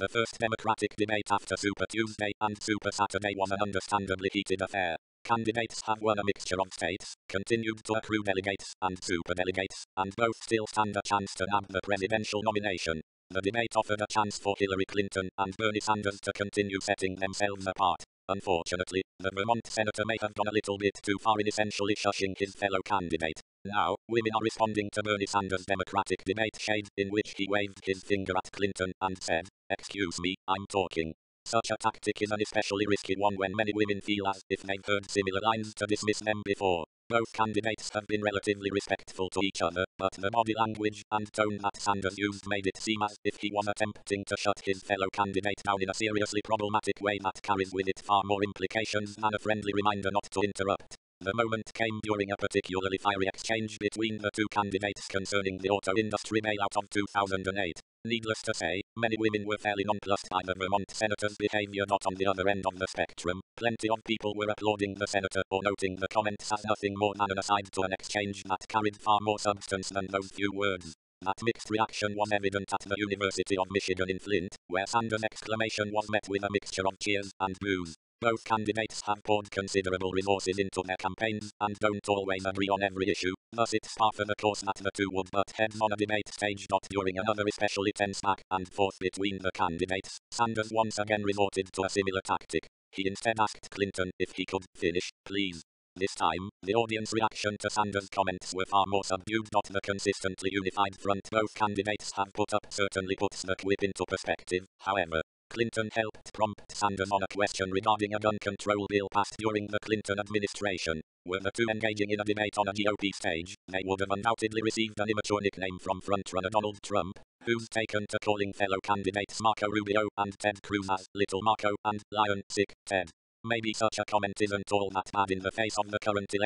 The first Democratic debate after Super Tuesday and Super Saturday was an understandably heated affair. Candidates have won a mixture of states, continued to accrue delegates and superdelegates, and both still stand a chance to nab the presidential nomination. The debate offered a chance for Hillary Clinton and Bernie Sanders to continue setting themselves apart. Unfortunately, the Vermont senator may have gone a little bit too far in essentially shushing his fellow candidate. Now, women are responding to Bernie Sanders' Democratic debate shade, in which he waved his finger at Clinton and said, "Excuse me, I'm talking." Such a tactic is an especially risky one when many women feel as if they've heard similar lines to dismiss them before. Both candidates have been relatively respectful to each other, but the body language and tone that Sanders used made it seem as if he was attempting to shut his fellow candidate down in a seriously problematic way that carries with it far more implications than a friendly reminder not to interrupt. The moment came during a particularly fiery exchange between the two candidates concerning the auto industry bailout of 2008. Needless to say, many women were fairly nonplussed by the Vermont senator's behavior. On the other end of the spectrum, plenty of people were applauding the senator or noting the comments as nothing more than an aside to an exchange that carried far more substance than those few words. That mixed reaction was evident at the University of Michigan in Flint, where Sanders' exclamation was met with a mixture of cheers and boos. Both candidates have poured considerable resources into their campaigns and don't always agree on every issue, thus it's par for the course that the two would butt heads on a debate stage. During another especially tense back and forth between the candidates, Sanders once again resorted to a similar tactic. He instead asked Clinton if he could finish, please. This time, the audience reaction to Sanders' comments were far more subdued. The consistently unified front both candidates have put up certainly puts the quip into perspective, however. Clinton helped prompt Sanders on a question regarding a gun control bill passed during the Clinton administration. Were the two engaging in a debate on a GOP stage, they would have undoubtedly received an immature nickname from frontrunner Donald Trump, who's taken to calling fellow candidates Marco Rubio and Ted Cruz as Little Marco and Lion Sick Ted. Maybe such a comment isn't all that bad in the face of the current election.